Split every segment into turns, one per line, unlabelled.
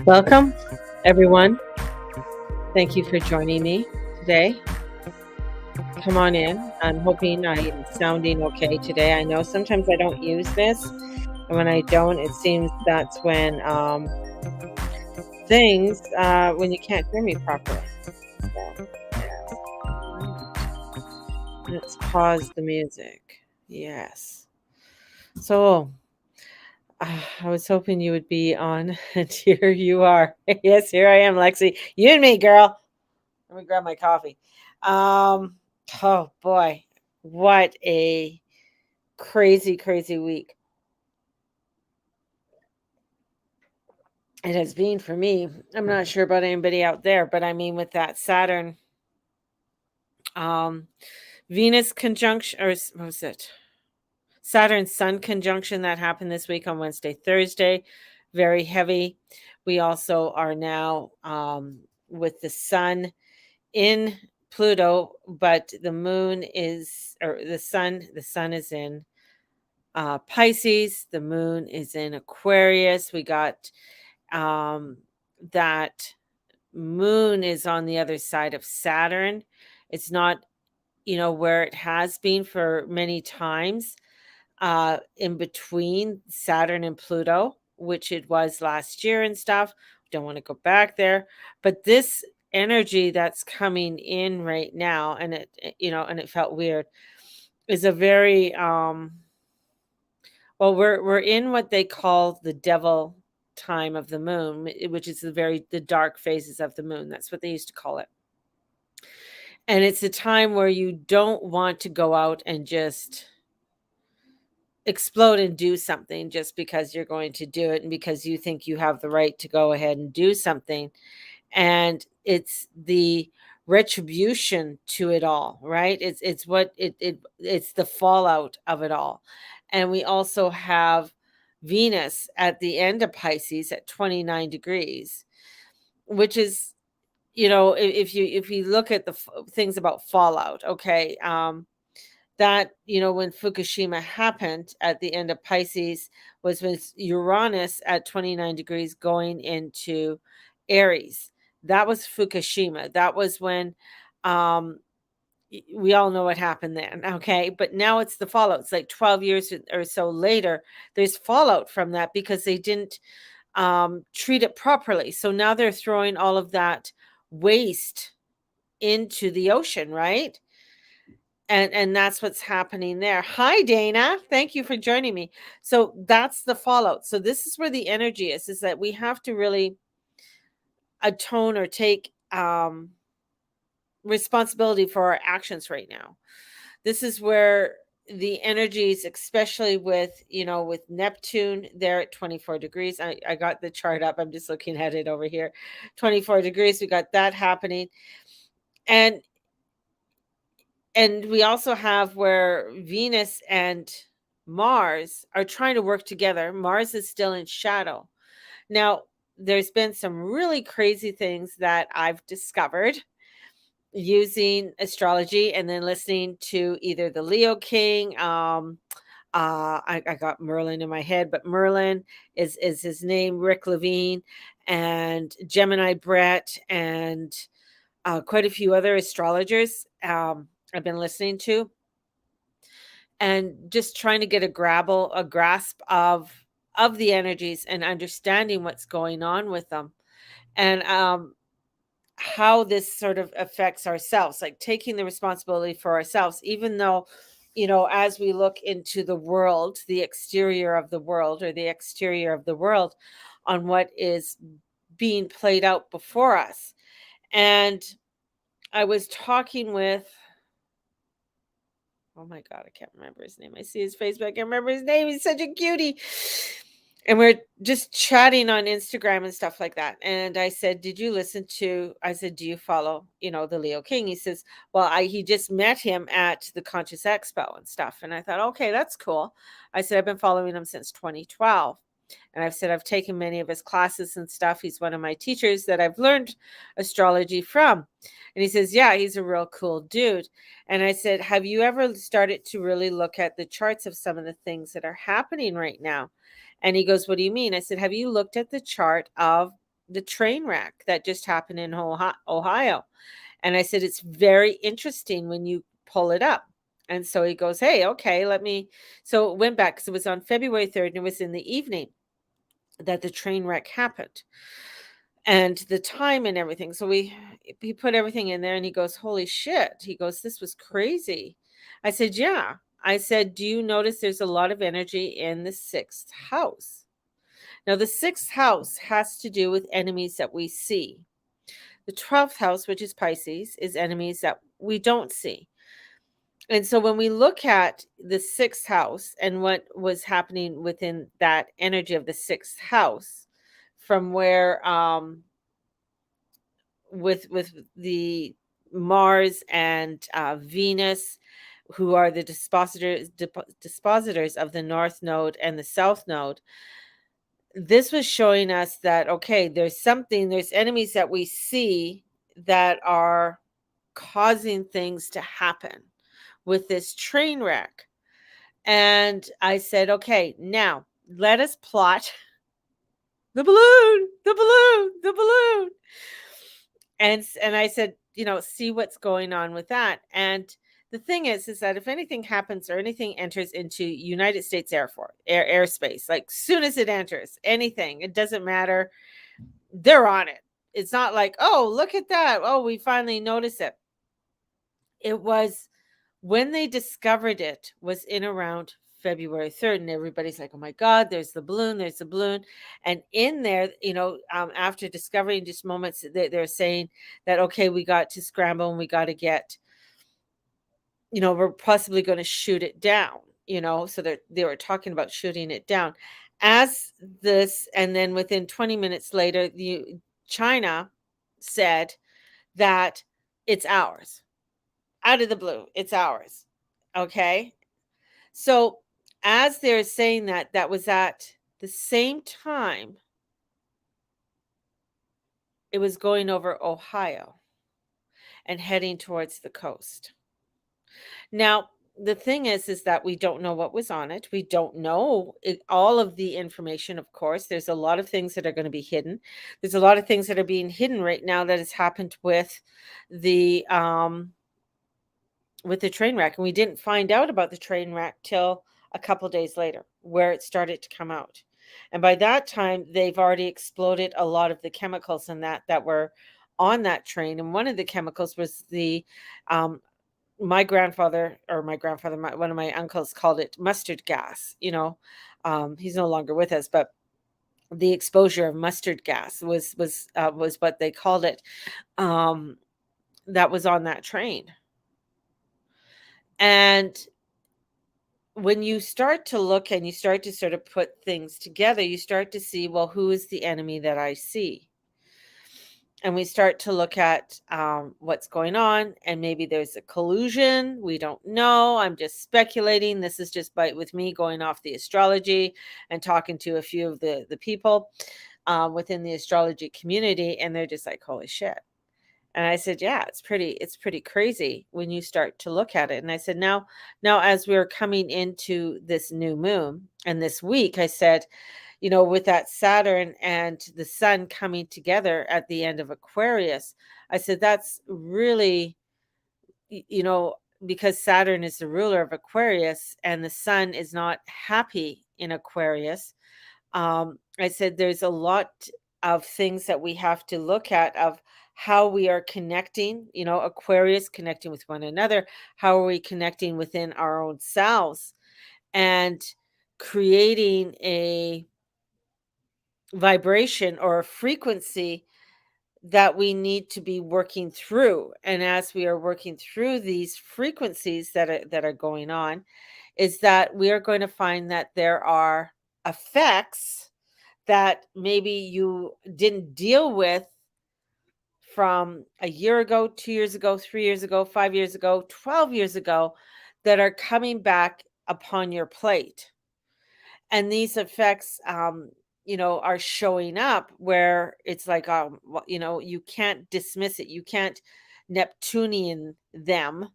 Welcome, everyone. Thank you for joining me today. Come on in. I'm hoping I'm sounding okay today. I know sometimes I don't use this, and when I don't, it seems that's when when you can't hear me properly. So, yes. Let's pause the music. Yes. So, I was hoping you would be on, and here you are. Yes, here I am, Lexi. You and me, girl. Let me grab my coffee. Um, oh boy, what a crazy, crazy week it has been for me. I'm not sure about anybody out there, but I mean, with that Saturn, um, Venus conjunction, what was it? Saturn Sun conjunction that happened this week on Wednesday, Thursday, very heavy. We also are now with the Sun in Pluto, but the moon is, or the sun is in Pisces, the moon is in Aquarius. We got um, that moon is on the other side of Saturn. It's not, where it has been for many times in between Saturn and Pluto, which it was last year and stuff. Don't want to go back there. But this energy that's coming in right now, and it felt weird, is a very well, we're in what they call the devil time of the moon, which is the dark phases of the moon. That's what they used to call it. And it's a time where you don't want to go out and just explode and do something just because you're going to do it and because you think you have the right to go ahead and do something. And it's the retribution to it all, right? It's the fallout of it all. And we also have Venus at the end of Pisces at 29 degrees, which is, if you look at the things about fallout, okay, that, when Fukushima happened at the end of Pisces was with Uranus at 29 degrees going into Aries. That was Fukushima. That was when we all know what happened then. Okay. But now it's the fallout. It's like 12 years or so later. There's fallout from that because they didn't treat it properly. So now they're throwing all of that waste into the ocean, right? And that's what's happening there. Hi, Dana. Thank you for joining me. So that's the fallout. So this is where the energy is that we have to really atone or take responsibility for our actions right now. This is where the energies, especially with Neptune there at 24 degrees. I got the chart up. I'm just looking at it over here. 24 degrees. We got that happening. And we also have where Venus and Mars are trying to work together. Mars is still in shadow. Now, there's been some really crazy things that I've discovered using astrology and then listening to either the Leo King. I got Merlin in my head, but Merlin is his name, Rick Levine, and Gemini Brett, and quite a few other astrologers I've been listening to, and just trying to get a grasp of the energies and understanding what's going on with them, and how this sort of affects ourselves, like taking the responsibility for ourselves, even though, as we look into the world, the exterior of the world, or the exterior of the world on what is being played out before us. And I was talking with, oh my God, I can't remember his name. I see his face, but I can't remember his name. He's such a cutie. And we're just chatting on Instagram and stuff like that. And I said, I said, do you follow, the Leo King? He says, well, he just met him at the Conscious Expo and stuff. And I thought, okay, that's cool. I said, I've been following him since 2012. And I've said, I've taken many of his classes and stuff. He's one of my teachers that I've learned astrology from. And he says, yeah, he's a real cool dude. And I said, have you ever started to really look at the charts of some of the things that are happening right now? And he goes, what do you mean? I said, have you looked at the chart of the train wreck that just happened in Ohio. And I said, it's very interesting when you pull it up. And so he goes, hey, okay, let me. So it went back because it was on February 3rd and it was in the evening that the train wreck happened and the time and everything. So he put everything in there and he goes, holy shit. He goes, this was crazy. I said, yeah. I said, do you notice there's a lot of energy in the sixth house? Now, the sixth house has to do with enemies that we see. The 12th house, which is Pisces, is enemies that we don't see. And so when we look at the sixth house and what was happening within that energy of the sixth house, from where with the Mars and Venus, who are the dispositors of the North Node and the South Node, this was showing us that, okay, there's enemies that we see that are causing things to happen with this train wreck. And I said, okay, now let us plot the balloon, the balloon, the balloon. And I said, see what's going on with that. And the thing is that if anything happens or anything enters into United States Air Force airspace, like soon as it enters anything, it doesn't matter, they're on it. It's not like, oh, look at that. Oh, we finally noticed it. It was when they discovered it was in around February 3rd, and everybody's like, oh my God, there's the balloon, there's the balloon. And in there, after discovering just moments, they're saying that, okay, we got to scramble and we got to get, we're possibly going to shoot it down, so they were talking about shooting it down. As this, and then within 20 minutes later, China said that it's ours. Out of the blue, it's ours. Okay. So as they're saying that, that was at the same time it was going over Ohio and heading towards the coast. Now, the thing is that we don't know what was on it. We don't know all of the information, of course. There's a lot of things that are going to be hidden. There's a lot of things that are being hidden right now that has happened the with the train wreck, and we didn't find out about the train wreck till a couple days later, where it started to come out. And by that time, they've already exploded a lot of the chemicals in that were on that train. And one of the chemicals was the my grandfather, one of my uncles called it mustard gas. He's no longer with us, but the exposure of mustard gas was what they called it. That was on that train. And when you start to look and you start to sort of put things together, you start to see, well, who is the enemy that I see? And we start to look at what's going on, and maybe there's a collusion. We don't know. I'm just speculating. This is just with me going off the astrology and talking to a few of the people within the astrology community, and they're just like, holy shit. And I said, yeah, it's pretty crazy when you start to look at it. And I said, now as we're coming into this new moon and this week, I said, with that Saturn and the sun coming together at the end of Aquarius, I said, that's really, because Saturn is the ruler of Aquarius and the sun is not happy in Aquarius. I said, there's a lot of things that we have to look at of how we are connecting, Aquarius connecting with one another. How are we connecting within our own selves and creating a vibration or a frequency that we need to be working through? And as we are working through these frequencies that are going on, is that we are going to find that there are effects that maybe you didn't deal with from a year ago, 2 years ago, 3 years ago, 5 years ago, 12 years ago, that are coming back upon your plate. And these effects, are showing up where it's like, you can't dismiss it. You can't Neptunian them,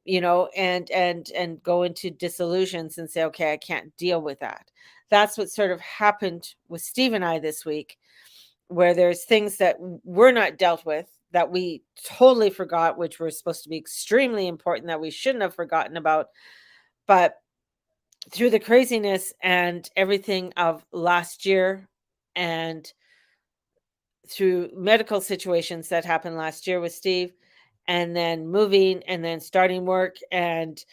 and go into disillusions and say, okay, I can't deal with that. That's what sort of happened with Steve and I this week, where there's things that we're not dealt with that we totally forgot, which were supposed to be extremely important that we shouldn't have forgotten about. But through the craziness and everything of last year, and through medical situations that happened last year with Steve, and then moving and then starting work and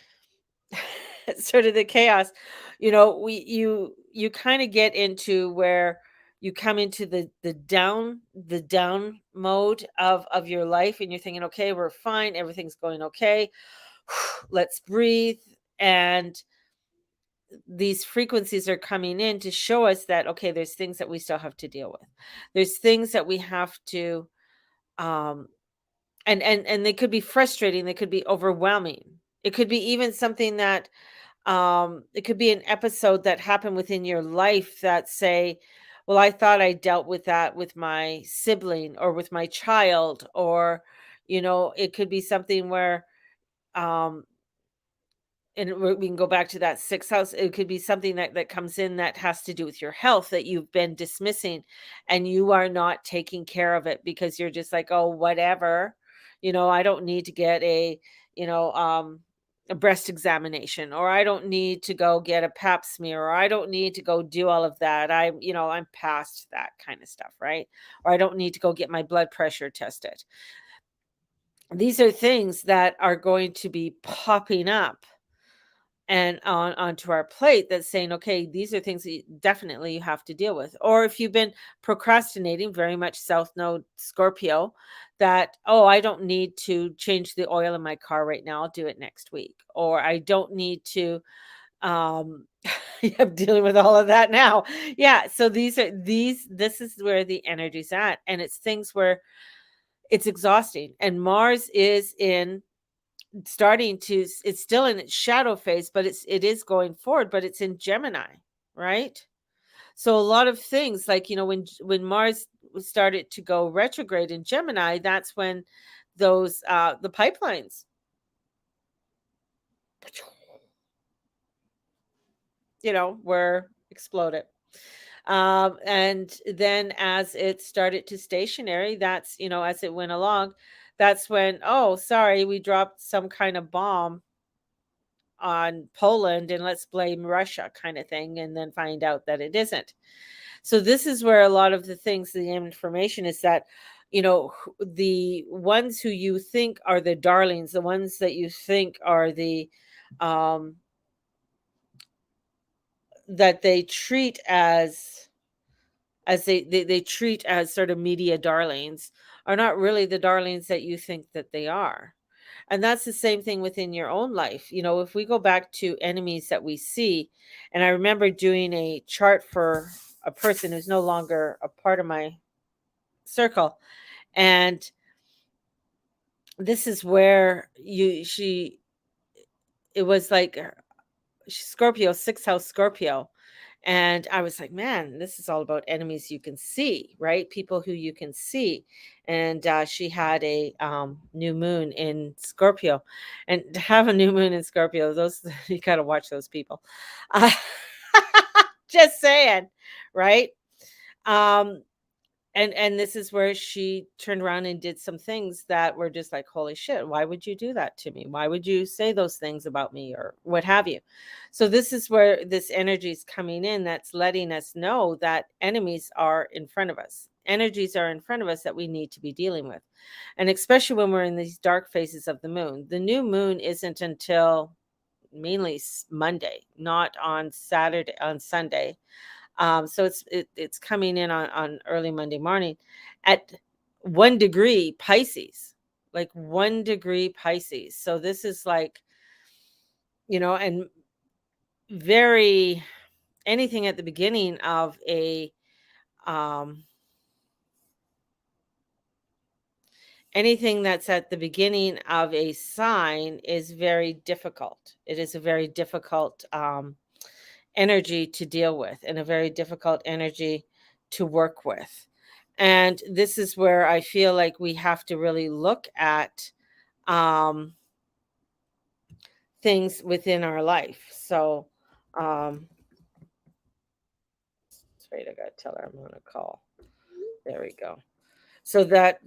sort of the chaos, you kind of get into where you come into the down mode of your life, and you're thinking, okay, we're fine, everything's going okay. Let's breathe. And these frequencies are coming in to show us that, okay, there's things that we still have to deal with. There's things that we have to, um and they could be frustrating, they could be overwhelming. It could be even something that, it could be an episode that happened within your life that say, well, I thought I dealt with that with my sibling or with my child, or it could be something where, um and we can go back to that sixth house. It could be something that comes in that has to do with your health that you've been dismissing, and you are not taking care of it because you're just like, oh, whatever. I don't need to get you know, um, a breast examination, or I don't need to go get a pap smear, or I don't need to go do all of that. I'm past that kind of stuff, right? Or I don't need to go get my blood pressure tested. These are things that are going to be popping up and onto our plate, that's saying, okay, these are things that definitely you have to deal with. Or if you've been procrastinating, very much South Node Scorpio, that, oh, I don't need to change the oil in my car right now, I'll do it next week. Or I don't need to, um I'm dealing with all of that now. Yeah, so this is where the energy's at, and it's things where it's exhausting. And Mars is in starting to it's still in its shadow phase, but it is going forward, but it's in Gemini, right? So a lot of things, like, when Mars started to go retrograde in Gemini, that's when those the pipelines, were exploded. And then as it started to stationary, that's, as it went along, that's when, oh, sorry, we dropped some kind of bomb on Poland and let's blame Russia kind of thing, and then find out that it isn't. So this is where a lot of the things, the information is that, the ones who you think are the darlings, the ones that you think are the, um that they treat as they treat as sort of media darlings, are not really the darlings that you think that they are. And that's the same thing within your own life. If we go back to enemies that we see, and I remember doing a chart for a person who's no longer a part of my circle, and this is where it was like, Scorpio, sixth house Scorpio. And I was like, man, this is all about enemies you can see, right? People who you can see. And she had a new moon in Scorpio. And to have a new moon in Scorpio, those you got to watch those people. Uh, just saying, right? Um, and this is where she turned around and did some things that were just like, holy shit, why would you do that to me? Why would you say those things about me, or what have you? So this is where this energy is coming in, that's letting us know that enemies are in front of us, energies are in front of us that we need to be dealing with. And especially when we're in these dark phases of the moon. The new moon isn't until mainly Monday, not on Saturday, on Sunday. So it's coming in on early Monday morning at 1 degree Pisces, like 1 degree Pisces. So this is like, and very anything at the beginning of a um anything that's at the beginning of a sign is very difficult. It is a very difficult energy to deal with, and a very difficult energy to work with. And this is where I feel like we have to really look at um, things within our life. So, um, wait, I gotta tell her I'm on a call. There we go. So that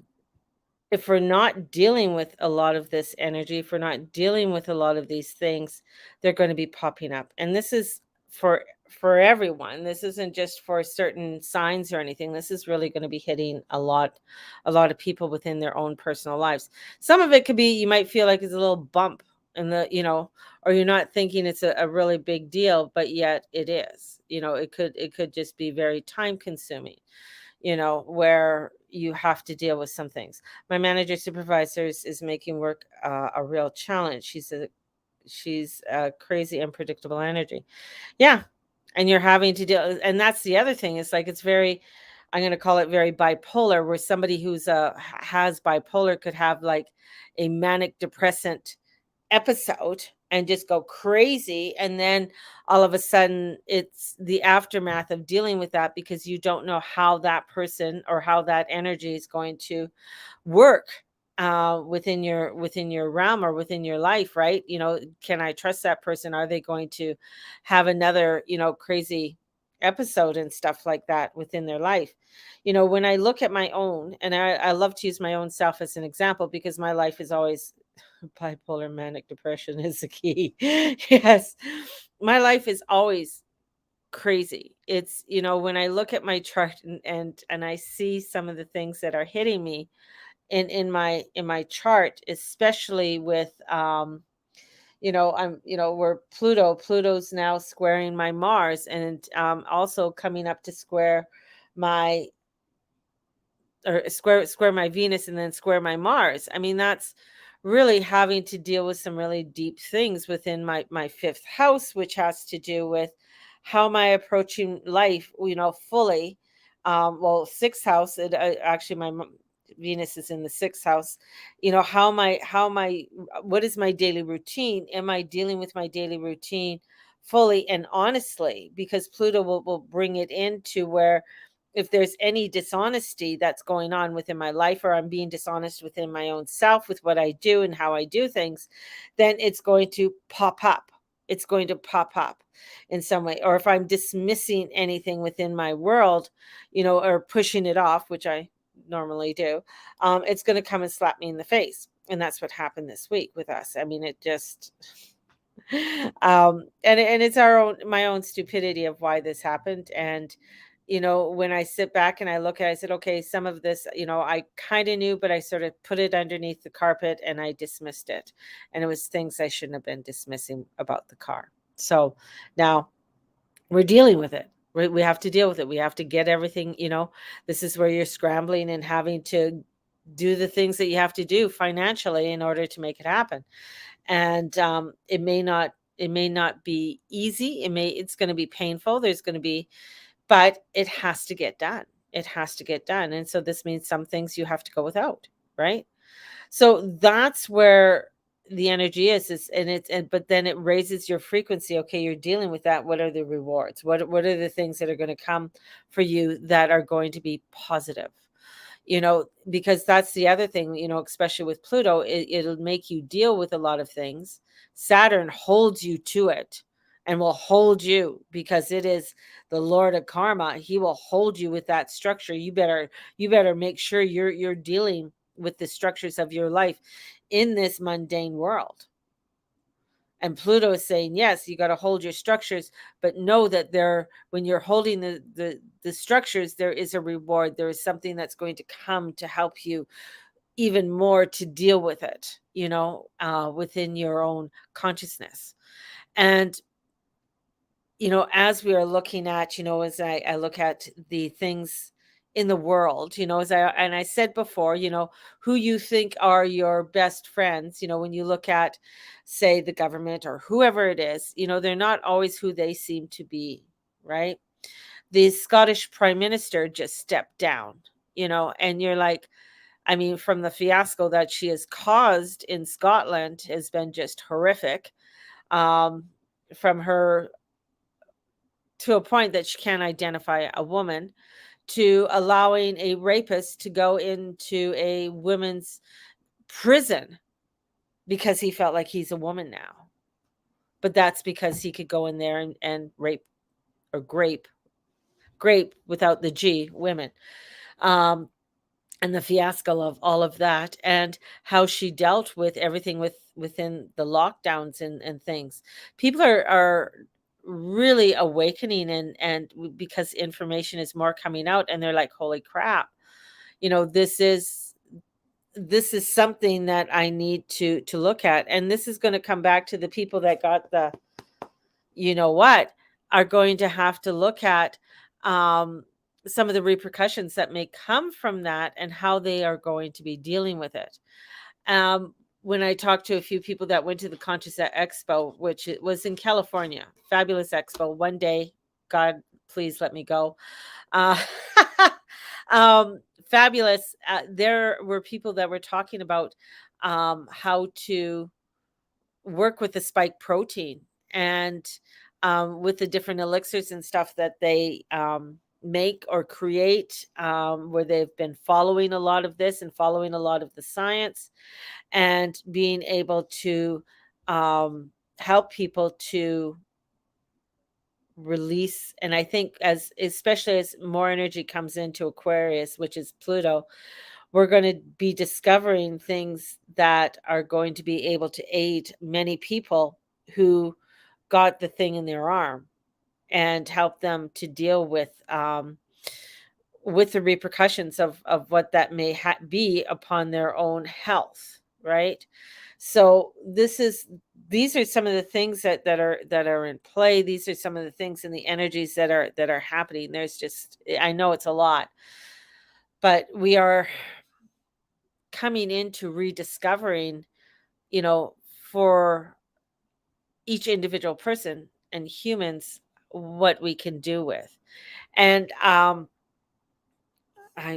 if we're not dealing with a lot of this energy, if we're not dealing with a lot of these things, they're going to be popping up. And this is for everyone. This isn't just for certain signs or anything. This is really going to be hitting a lot of people within their own personal lives. Some of it could be you might feel like it's a little bump in the, or you're not thinking it's a really big deal, but yet it is. It could just be very time consuming, where you have to deal with some things. My manager supervisors is making work a real challenge. She's a crazy, unpredictable energy. Yeah, and you're having to deal, and that's the other thing. It's like it's very, I'm going to call it very bipolar, where somebody who's has bipolar could have like a manic depressant episode and just go crazy, and then all of a sudden it's the aftermath of dealing with that, because you don't know how that person or how that energy is going to work within your realm or within your life, right? Can I trust that person? Are they going to have another crazy episode and stuff like that within their life? When I look at my own, and I love to use my own self as an example, because my life is always bipolar manic depression is the key. Yes, my life is always crazy. It's, when I look at my chart, and I see some of the things that are hitting me in my chart, especially with I'm where Pluto's now squaring my Mars, and also coming up to square my, or square my Venus, and then square my Mars. I mean, that's really having to deal with some really deep things within my fifth house, which has to do with how am I approaching life, fully. Well, sixth house, actually Venus is in the sixth house. What is my daily routine? Am I dealing with my daily routine fully and honestly? Because Pluto will bring it into where, if there's any dishonesty that's going on within my life, or I'm being dishonest within my own self with what I do and how I do things, then it's going to pop up. It's going to pop up in some way. Or if I'm dismissing anything within my world, or pushing it off, which I normally do, it's going to come and slap me in the face. And that's what happened this week with us. I mean, it just, and it's my own stupidity of why this happened. And when I sit back and I look at it, I said, okay, some of this, I kind of knew, but I sort of put it underneath the carpet and I dismissed it. And it was things I shouldn't have been dismissing about the car. So now we're dealing with it. We have to deal with it. We have to get everything, this is where you're scrambling and having to do the things that you have to do financially in order to make it happen. And it may not be easy. It's going to be painful. There's going to be, but it has to get done. It has to get done. And so this means some things you have to go without, right? So that's where the energy is but then it raises your frequency. Okay, you're dealing with that. What are the rewards? What are the things that are going to come for you that are going to be positive? Because that's the other thing, especially with Pluto, it'll make you deal with a lot of things. Saturn holds you to it and will hold you, because it is the Lord of karma. He will hold you with that structure. You better make sure you're dealing with the structures of your life in this mundane world. And Pluto is saying, yes, you got to hold your structures, but know that when you're holding the structures, there is a reward. There is something that's going to come to help you even more to deal with it, within your own consciousness. And as we are looking at, as I look at the things in the world, as I said before, who you think are your best friends, when you look at, say, the government or whoever it is, they're not always who they seem to be, right? The Scottish Prime Minister just stepped down, and you're like, I mean, from the fiasco that she has caused in Scotland has been just horrific. From her, to a point that she can't identify a woman, to allowing a rapist to go into a women's prison because he felt like he's a woman now. But that's because he could go in there and rape, or grape without the G, women. um, and the fiasco of all of that, and how she dealt with everything within the lockdowns and things. People are really awakening, and because information is more coming out, and they're like, holy crap, this is something that I need to look at. And this is going to come back to the people that got the, you know what, are going to have to look at um, some of the repercussions that may come from that, and how they are going to be dealing with it. When I talked to a few people that went to the Conscious Expo, which it was in California, fabulous expo, one day, God, please let me go. Uh, um, fabulous. There were people that were talking about how to work with the spike protein, and with the different elixirs and stuff that they make or create, where they've been following a lot of this and following a lot of the science, and being able to um, help people to release. And I think, as especially as more energy comes into Aquarius, which is Pluto, we're going to be discovering things that are going to be able to aid many people who got the thing in their arm, and help them to deal with the repercussions of what that may be upon their own health, right? So these are some of the things that are in play. These are some of the things and the energies that are happening. There's just, I know it's a lot, but we are coming into rediscovering, you know, for each individual person and humans, what we can do with. And I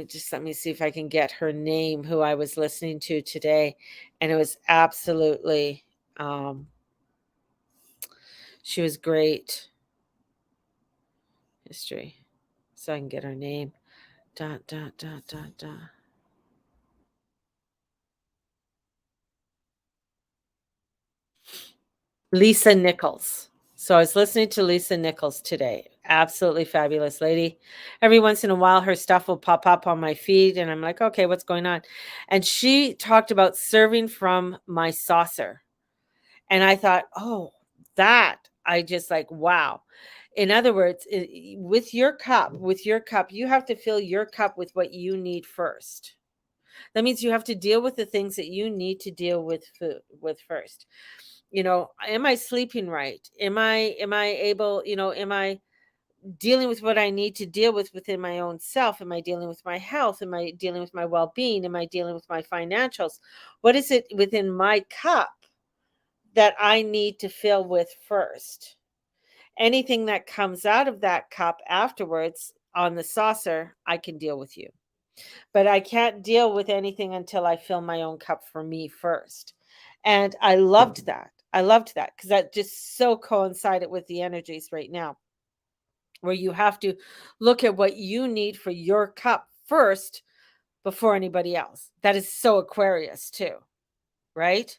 just, let me see if I can get her name, who I was listening to today, and it was absolutely um she was great. History. So I can get her name. Dot dot dot dot dot. Lisa Nichols. So I was listening to Lisa Nichols today. Absolutely fabulous lady. Every once in a while, her stuff will pop up on my feed, and I'm like, okay, what's going on? And she talked about serving from my saucer. And I thought, oh, that I just like, wow. In other words, with your cup, you have to fill your cup with what you need first. That means you have to deal with the things that you need to deal with first. Am I sleeping right? Am I able, am I dealing with what I need to deal with within my own self? Am I dealing with my health? Am I dealing with my well-being? Am I dealing with my financials? What is it within my cup that I need to fill with first? Anything that comes out of that cup afterwards on the saucer, I can deal with you. But I can't deal with anything until I fill my own cup for me first. And I loved that. I loved that because that just so coincided with the energies right now, where you have to look at what you need for your cup first before anybody else. That is so Aquarius too, right?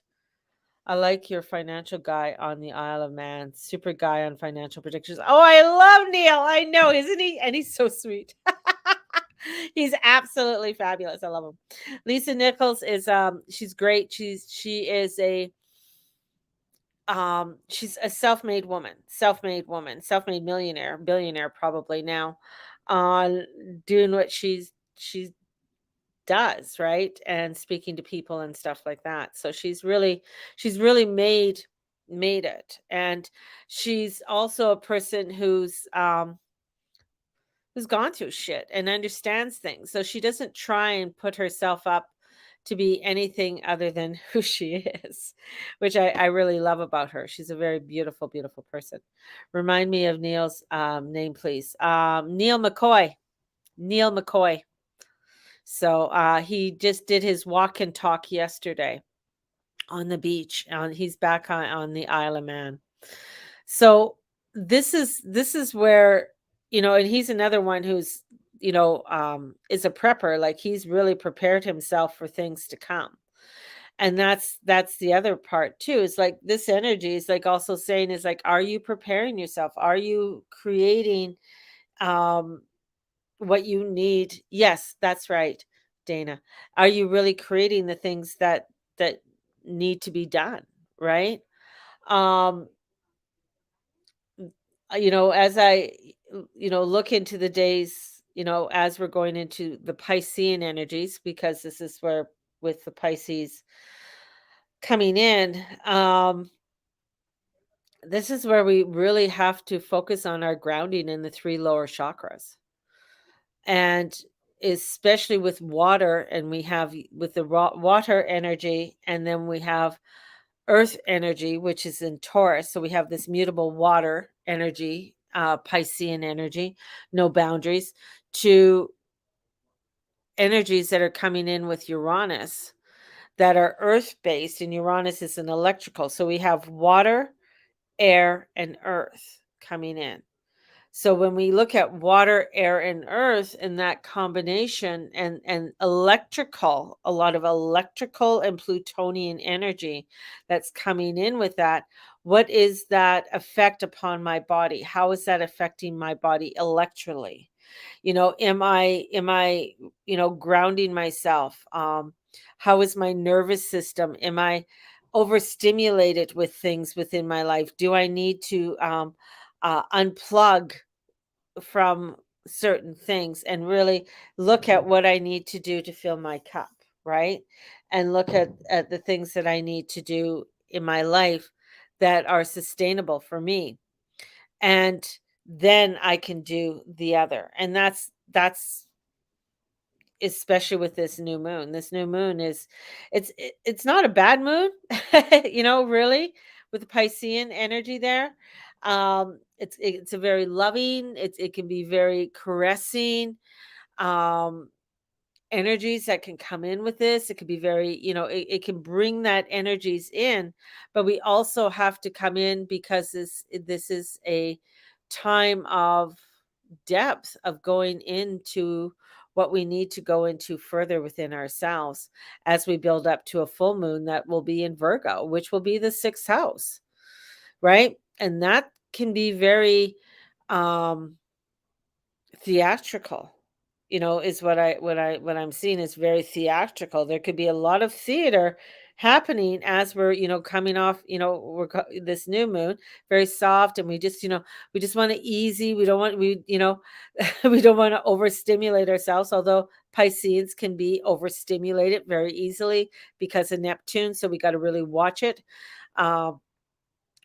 I like your financial guy on the Isle of Man. Super guy on financial predictions. Oh, I love Neil. I know, isn't he? And he's so sweet. He's absolutely fabulous. I love him. Lisa Nichols is she's great. She's a self-made millionaire, billionaire probably now, on doing what she does, right? And speaking to people and stuff like that. So she's really made it. And she's also a person who's gone through shit and understands things. So she doesn't try and put herself up to be anything other than who she is, which I really love about her. She's a very beautiful, beautiful person. Remind me of Neil's name, please. Neil McCoy. Neil McCoy. So he just did his walk and talk yesterday on the beach. He's back on the Isle of Man. So this is where, and he's another one who's, is a prepper. Like, he's really prepared himself for things to come. And that's the other part too, is like, this energy is like also saying, is like, are you preparing yourself? Are you creating um what you need. Yes, that's right, Dana. Are you really creating the things that need to be done, right? Um, as look into the days, as we're going into the Piscean energies, because this is where with the Pisces coming in, this is where we really have to focus on our grounding in the three lower chakras. And especially with water, and we have with the water energy, and then we have earth energy, which is in Taurus. So we have this mutable water energy, Piscean energy, no boundaries, to energies that are coming in with Uranus that are earth based, and Uranus is an electrical. So we have water, air, and earth coming in. So when we look at water, air, and earth and that combination, and electrical, a lot of electrical and Plutonian energy that's coming in with that, what is that effect upon my body? How is that affecting my body electrically? Am I grounding myself? How is my nervous system? Am I overstimulated with things within my life? Do I need to unplug from certain things and really look at what I need to do to fill my cup, right? And look at the things that I need to do in my life that are sustainable for me. And then I can do the other. And that's especially with this new moon. This new moon is it's not a bad moon, really, with the Piscean energy there. It's a very loving, it can be very caressing, um energies that can come in with this. It could be very, it can bring that energies in, but we also have to come in because this is a time of depth of going into what we need to go into further within ourselves as we build up to a full moon that will be in Virgo, which will be the sixth house, right? And that can be very theatrical, is what I'm seeing is very theatrical. There could be a lot of theater happening as we're, coming off, this new moon, very soft, and we just want to easy. We don't want we, we don't want to overstimulate ourselves, although Pisceans can be overstimulated very easily because of Neptune. So we got to really watch it. Um,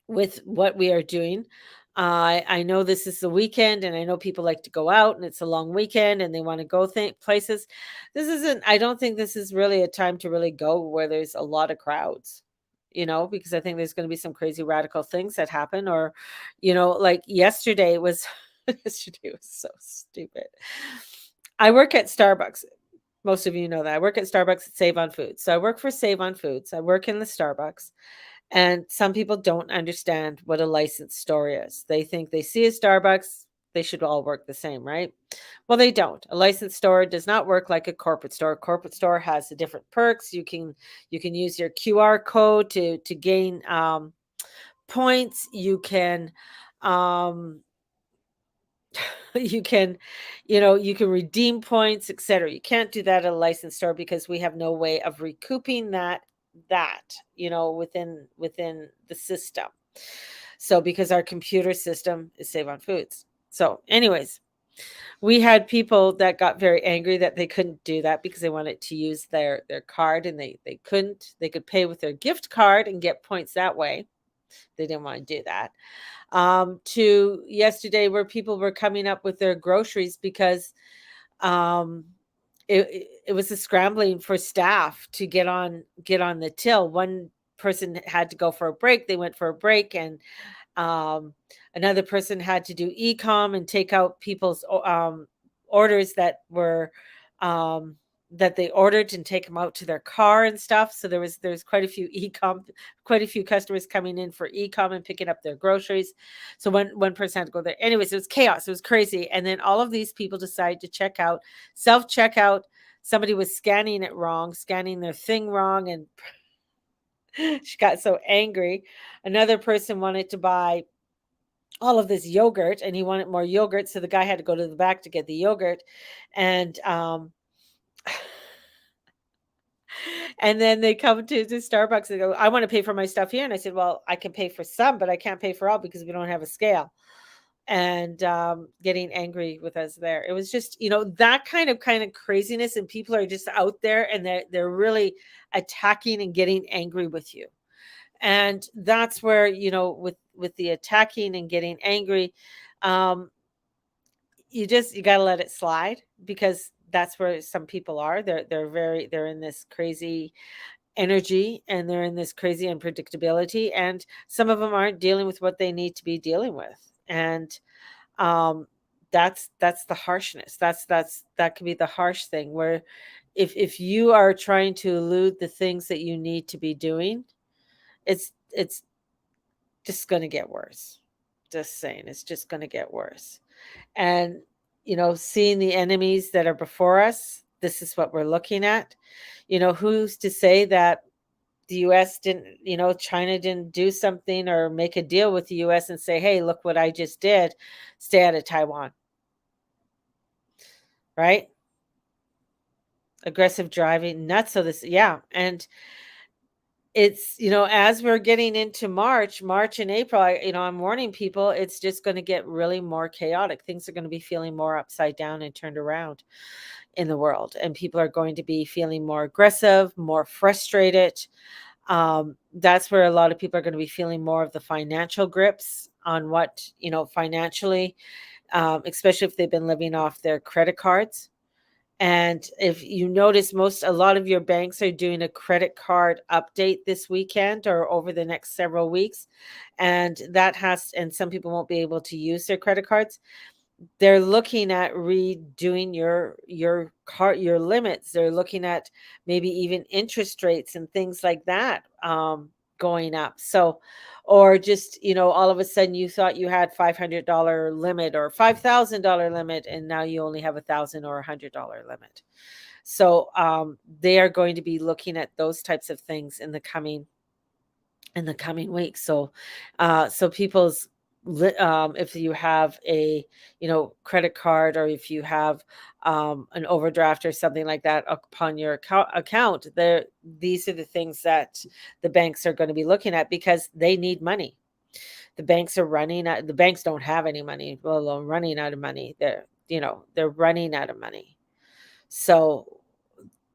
with what we are doing. I know this is the weekend, and I know people like to go out, and it's a long weekend, and they want to go places. This isn't. I don't think this is really a time to really go where there's a lot of crowds. Because I think there's going to be some crazy radical things that happen, or, like yesterday was. Yesterday was so stupid. I work at Starbucks. Most of you know that I work at Starbucks at Save on Foods. So I work for Save on Foods. I work in the Starbucks. And some people don't understand what a licensed store is. They think they see a Starbucks, they should all work the same, right? Well, they don't. A licensed store does not work like a corporate store. A corporate store has the different perks. You can use your QR code to gain points. You can um, you can you can redeem points, etc. You can't do that at a licensed store because we have no way of recouping that within the system. So because our computer system is Save on Foods. So anyways, we had people that got very angry that they couldn't do that because they wanted to use their card, and they couldn't. They could pay with their gift card and get points that way. They didn't want to do that. To yesterday where people were coming up with their groceries because um, it was a scrambling for staff to get on the till. One person had to go for a break. They went for a break, and um, another person had to do e-com and take out people's orders um, that they ordered and take them out to their car and stuff. So there's quite a few customers coming in for e-com and picking up their groceries. So one person had to go there. Anyways, it was chaos. It was crazy. And then all of these people decided to check out, self-checkout. Somebody was scanning it wrong, scanning their thing wrong, and she got so angry. Another person wanted to buy all of this yogurt, and he wanted more yogurt, so the guy had to go to the back to get the yogurt, and and then they come to the Starbucks and go, "I want to pay for my stuff here," and I said, "Well, I can pay for some, but I can't pay for all because we don't have a scale." And getting angry with us there. It was just, that kind of craziness, and people are just out there, and they're really attacking and getting angry with you. And that's where, with the attacking and getting angry, um, you got to let it slide, because that's where some people are. They're in this crazy energy, and they're in this crazy unpredictability, and some of them aren't dealing with what they need to be dealing with. And um that's the harshness. That could be the harsh thing, where if you are trying to elude the things that you need to be doing, it's just going to get worse. Just saying, it's just going to get worse. And seeing the enemies that are before us, this is what we're looking at. Who's to say that the US didn't, China didn't do something or make a deal with the US and say, "Hey, look what I just did. Stay out of Taiwan." Right? Aggressive driving, nuts. So this, yeah. And it's, as we're getting into March and April, I'm warning people, it's just going to get really more chaotic. Things are going to be feeling more upside down and turned around in the world. And people are going to be feeling more aggressive, more frustrated. That's where a lot of people are going to be feeling more of the financial grips on what, financially, especially if they've been living off their credit cards. And if you notice, a lot of your banks are doing a credit card update this weekend or over the next several weeks. And some people won't be able to use their credit cards. They're looking at redoing your limits. They're looking at maybe even interest rates and things like that, going up. So, or just, all of a sudden you thought you had $500 limit or $5,000 limit, and now you only have $1,000 or $100 limit. So they are going to be looking at those types of things in the coming weeks. So people's if you have a credit card, or if you have an overdraft or something like that upon your account, there these are the things that the banks are going to be looking at, because they need money. The banks don't have any money, well, they're running out of money. They're running out of money. So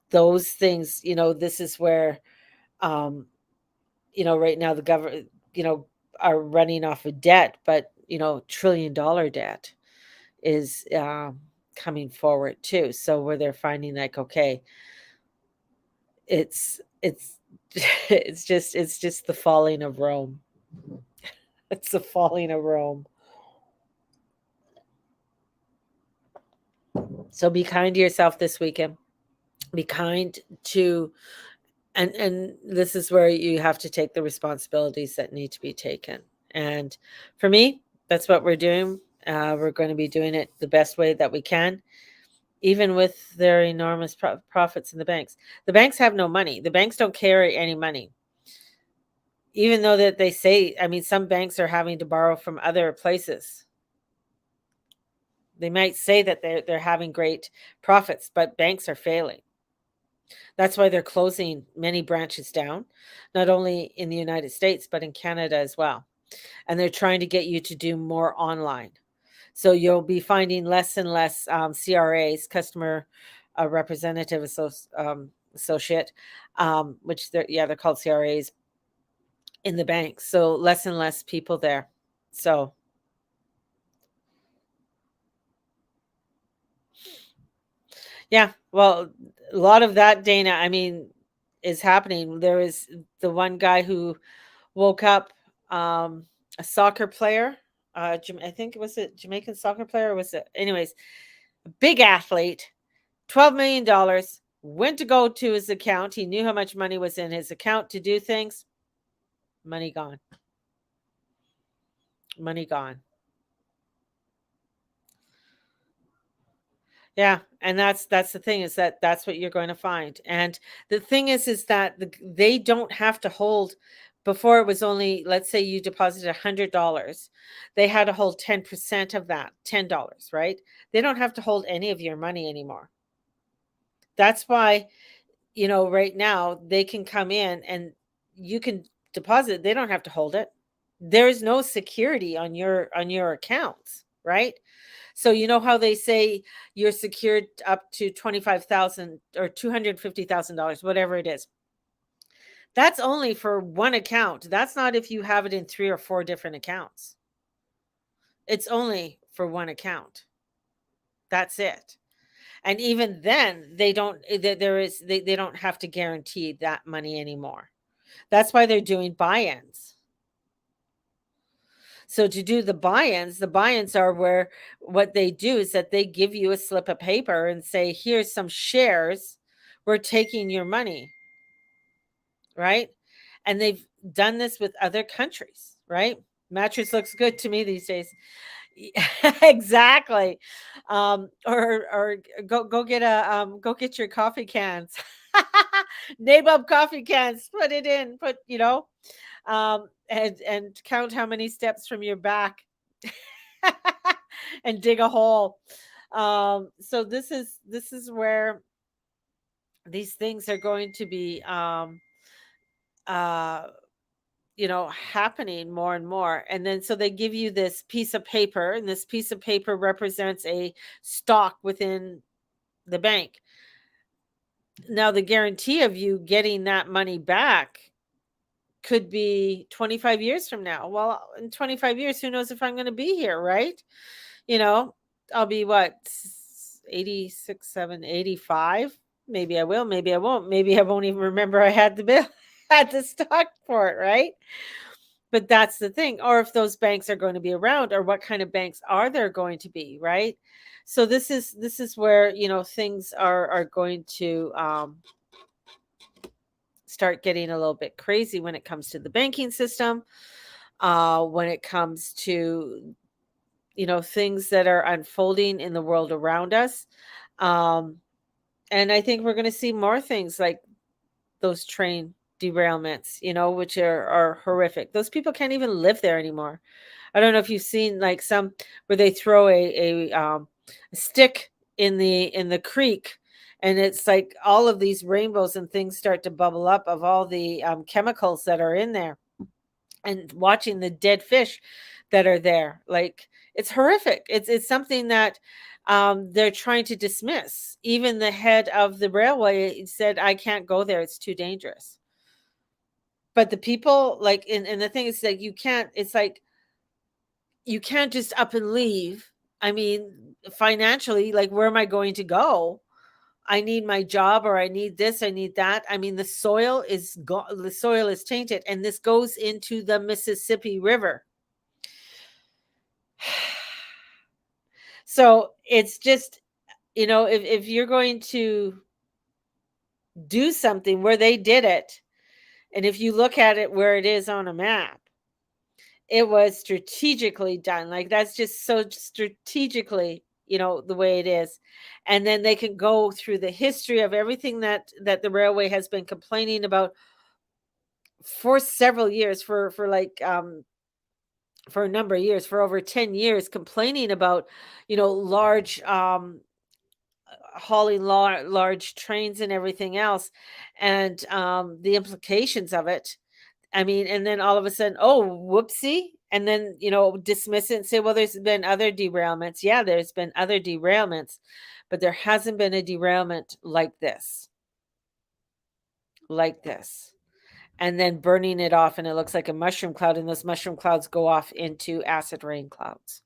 those things, this is where, um right now the government, are running off of debt, but, trillion-dollar debt is, coming forward too. So where they're finding, like, okay, it's it's just the falling of Rome. It's the falling of Rome. So be kind to yourself this weekend. Be kind to and this is where you have to take the responsibilities that need to be taken. And for me, that's what we're doing. We're going to be doing it the best way that we can, even with their enormous profits in the banks. The banks have no money. The banks don't carry any money, even though that they say. I mean, some banks are having to borrow from other places. They might say that they're having great profits, but banks are failing. That's why they're closing many branches down, not only in the United States, but in Canada as well. And they're trying to get you to do more online. So you'll be finding less and less CRAs, customer representative associate, which they're called CRAs in the bank. So less and less people there. So yeah, well, a lot of that, Dana, I mean, is happening. There is the one guy who woke up, a soccer player. I think it was a Jamaican soccer player. Or was it, anyways, a big athlete, $12 million, went to go to his account. He knew how much money was in his account to do things. Money gone. Money gone. Yeah, and that's the thing, is that that's what you're going to find. And the thing is that they don't have to hold Before it was only, let's say you deposited $100, they had to hold 10% of that, $10, right? They don't have to hold any of your money anymore. That's why, right now they can come in and you can deposit. They don't have to hold it. There's no security on your accounts, right? So you know how they say you're secured up to 25,000 or $250,000, whatever it is. That's only for one account. That's not if you have it in 3 or 4 different accounts. It's only for one account. That's it. And even then, they don't they don't have to guarantee that money anymore. That's why they're doing buy-ins. So to do the buy-ins are where what they do is that they give you a slip of paper and say, "Here's some shares. We're taking your money." Right? And they've done this with other countries, right? Mattress looks good to me these days. Exactly. Or go get your coffee cans. Nabob coffee cans. Put it in. And count how many steps from your back, and dig a hole. So this is where these things are going to be uh happening more and more. And then so they give you this piece of paper, and this piece of paper represents a stock within the bank. Now, the guarantee of you getting that money back could be 25 years from now. Well, in 25 years, who knows if I'm going to be here, right? You know, I'll be what, 86, 7, 85. Maybe I will, maybe I won't. Maybe I won't even remember I had the bill, had the stock for it, right? But that's the thing. Or if those banks are going to be around, or what kind of banks are there going to be, right? So this is where, things are going to start getting a little bit crazy when it comes to the banking system, when it comes to, things that are unfolding in the world around us. Um, and I think we're going to see more things like those train derailments, which are horrific. Those people can't even live there anymore. I don't know if you've seen like some where they throw a stick in the creek, and it's like all of these rainbows and things start to bubble up of all the chemicals that are in there, and watching the dead fish that are there. Like, it's horrific. It's something that they're trying to dismiss. Even the head of the railway said, "I can't go there. It's too dangerous." But the people, like, and the thing is that you can't. It's like you can't just up and leave. I mean, financially, like, where am I going to go? I need my job, or I need this, I need that. I mean, the soil is tainted, and this goes into the Mississippi River. So it's just, if you're going to do something where they did it, and if you look at it where it is on a map, it was strategically done. Like, that's just so strategically, the way it is. And then they can go through the history of everything that the railway has been complaining about for several years, for a number of years, for over 10 years, complaining about, large hauling large trains and everything else, and the implications of it. I mean, and then all of a sudden, oh, whoopsie. And then, dismiss it and say, well, there's been other derailments. Yeah, there's been other derailments, but there hasn't been a derailment like this. Like this. And then burning it off, and it looks like a mushroom cloud, and those mushroom clouds go off into acid rain clouds.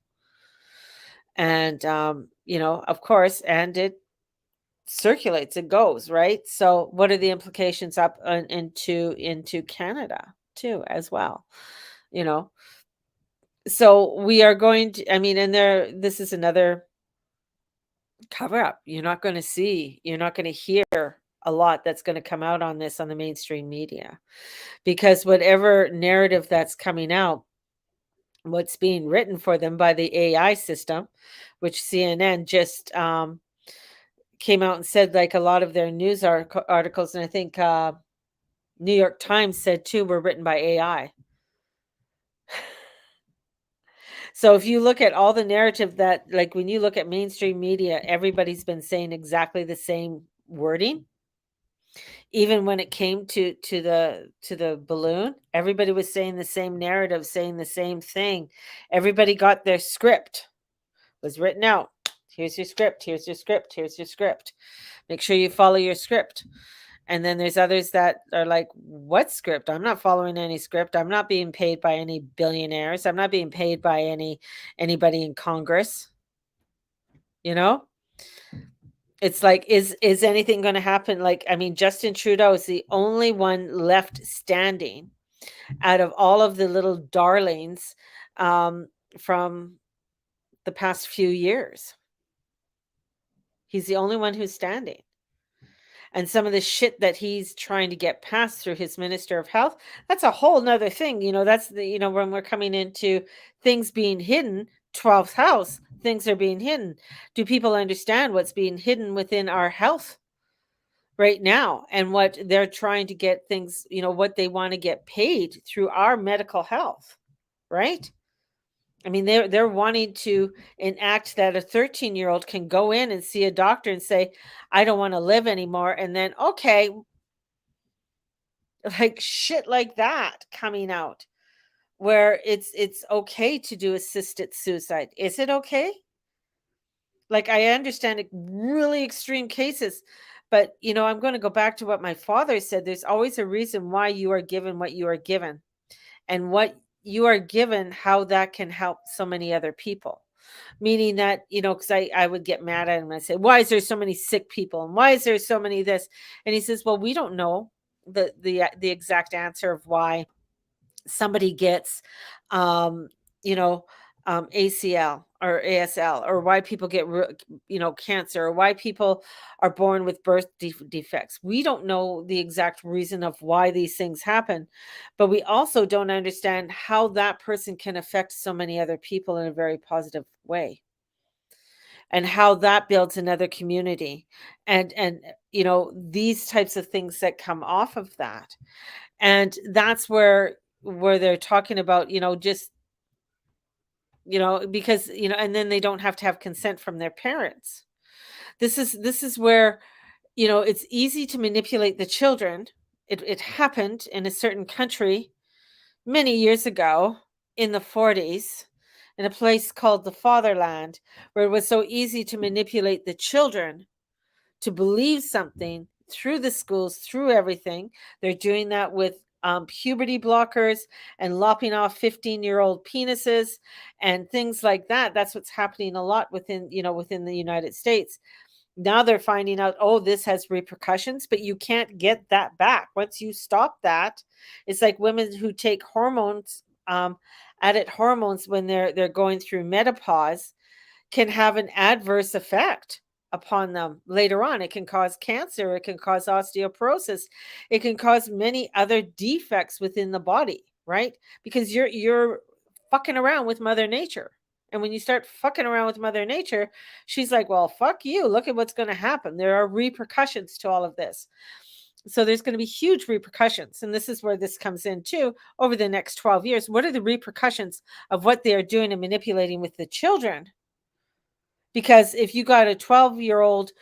And, of course, and it circulates, it goes, right? So what are the implications up into Canada too, as well? You know, so we are going to, I mean, and this is another cover up. You're not going to hear a lot that's going to come out on this on the mainstream media, because whatever narrative that's coming out, what's being written for them by the AI system, which CNN just came out and said, like, a lot of their news articles, and I think New York Times said too were written by AI. So if you look at all the narrative that, like, when you look at mainstream media, everybody's been saying exactly the same wording. Even when it came to the balloon, everybody was saying the same narrative, saying the same thing. Everybody got their script, was written out. Here's your script, here's your script, here's your script. Make sure you follow your script. And then there's others that are like, "What script? I'm not following any script. I'm not being paid by any billionaires. I'm not being paid by anybody in Congress." You know? It's like, is anything gonna happen? Like, I mean, Justin Trudeau is the only one left standing out of all of the little darlings, from the past few years. He's the only one who's standing. And some of the shit that he's trying to get passed through his Minister of Health, that's a whole nother thing. That's when we're coming into things being hidden, 12th house, things are being hidden. Do people understand what's being hidden within our health right now, and what they're trying to get things, what they want to get paid through our medical health, right? I mean, they're wanting to enact that a 13-year-old can go in and see a doctor and say, "I don't want to live anymore," and then, okay, like shit like that coming out, where it's okay to do assisted suicide. Is it okay? Like, I understand really extreme cases, but I'm going to go back to what my father said. There's always a reason why you are given what you are given, and what you are given, how that can help so many other people. Meaning that, because I would get mad at him and I say, "Why is there so many sick people? And why is there so many this?" And he says, "Well, we don't know the exact answer of why somebody gets, um, you know, ACL or ASL, or why people get, cancer, or why people are born with birth defects. We don't know the exact reason of why these things happen, but we also don't understand how that person can affect so many other people in a very positive way, and how that builds another community, and these types of things that come off of that." And that's where they're talking about, just, because, and then they don't have to have consent from their parents. This is where, it's easy to manipulate the children. It happened in a certain country many years ago, in the 40s, in a place called the Fatherland, where it was so easy to manipulate the children to believe something through the schools, through everything. They're doing that with, puberty blockers and lopping off 15-year-old penises and things like that. That's what's happening a lot within the United States. Now they're finding out, oh, this has repercussions, but you can't get that back. Once you stop that, it's like women who take hormones, added hormones when they're going through menopause, can have an adverse effect upon them later on. It can cause cancer, it can cause osteoporosis, it can cause many other defects within the body, right? Because you're fucking around with mother nature. And when you start fucking around with mother nature, she's like, "Well, fuck you. Look at what's going to happen. There are repercussions to all of this." So there's going to be huge repercussions. And this is where this comes in too. Over the next 12 years, what are the repercussions of what they are doing and manipulating with the children? Because if you got a 12-year-old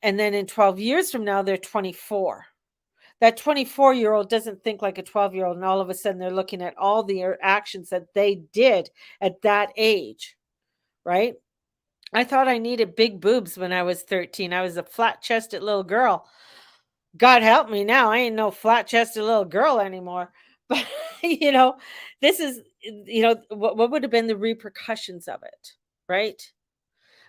and then in 12 years from now, they're 24, that 24-year-old doesn't think like a 12-year-old. And all of a sudden, they're looking at all the actions that they did at that age, right? I thought I needed big boobs when I was 13. I was a flat chested little girl. God help me now. I ain't no flat chested little girl anymore. But, this is, what would have been the repercussions of it, right?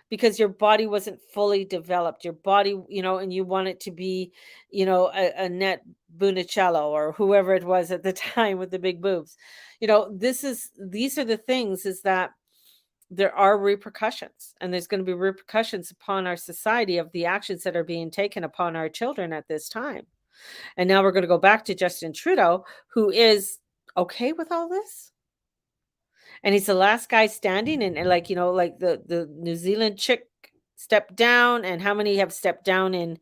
Because your body wasn't fully developed. Your body, and you want it to be, a net Bunicello or whoever it was at the time with the big boobs. These are the things, is that there are repercussions, and there's going to be repercussions upon our society of the actions that are being taken upon our children at this time. And now we're going to go back to Justin Trudeau, who is okay with all this. And he's the last guy standing, and like, like the New Zealand chick stepped down, and how many have stepped down in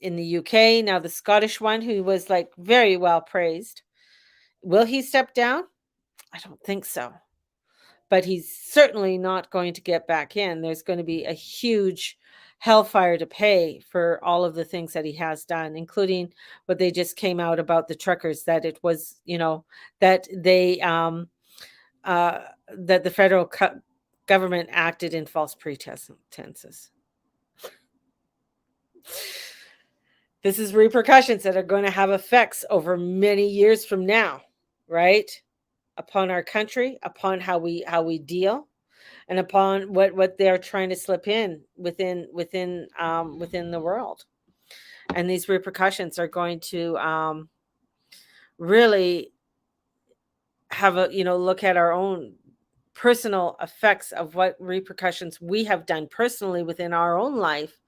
in the UK. Now, the Scottish one, who was like very well praised, will he step down? I don't think so. But he's certainly not going to get back in. There's going to be a huge hellfire to pay for all of the things that he has done, including what they just came out about the truckers, that it was, that they, uh, that the federal government acted in false pretenses. This is repercussions that are going to have effects over many years from now, right? Upon our country, upon how we deal, and upon what they're trying to slip in within the world. And these repercussions are going to really have a look at our own personal effects of what repercussions we have done personally within our own life,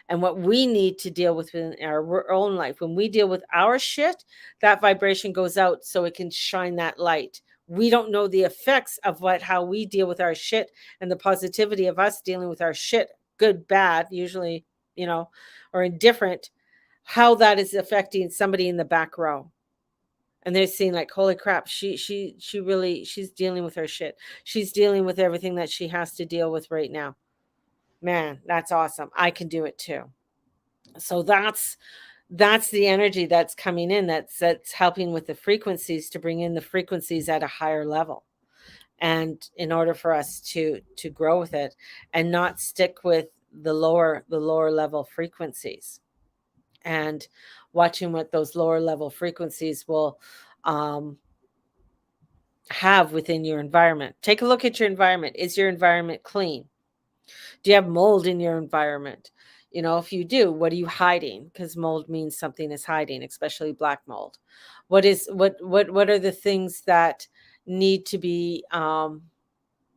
and what we need to deal with within our own life. When we deal with our shit, that vibration goes out so it can shine that light. We don't know the effects of how we deal with our shit, and the positivity of us dealing with our shit, good, bad, usually, or indifferent, how that is affecting somebody in the back row. And they're seeing like, holy crap, she's dealing with her shit. She's dealing with everything that she has to deal with right now. Man, that's awesome. I can do it too. So that's the energy that's coming in, that's helping with the frequencies, to bring in the frequencies at a higher level, and in order for us to grow with it, and not stick with the lower level frequencies, and watching what those lower level frequencies will um, have within your environment. Take a look at your environment. Is your environment clean? Do you have mold in your environment? If you do, what are you hiding? Because mold means something is hiding, especially black mold. What are the things that need to be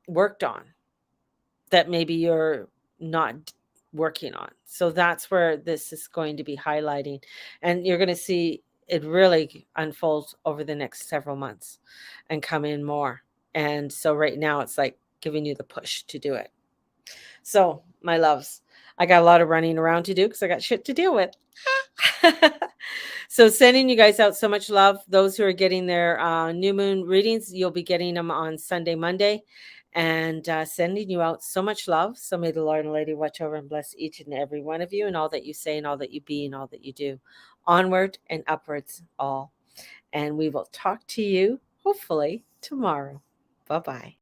worked on, that maybe you're not working on? So that's where this is going to be highlighting, and you're going to see it really unfold over the next several months and come in more. And so right now it's like giving you the push to do it. So, my loves, I got a lot of running around to do because I got shit to deal with. So, sending you guys out so much love. Those who are getting their new moon readings, you'll be getting them on Sunday, Monday, and sending you out so much love. So, may the Lord and Lady watch over and bless each and every one of you, and all that you say, and all that you be, and all that you do. Onward and upwards, all. And we will talk to you hopefully tomorrow. Bye bye.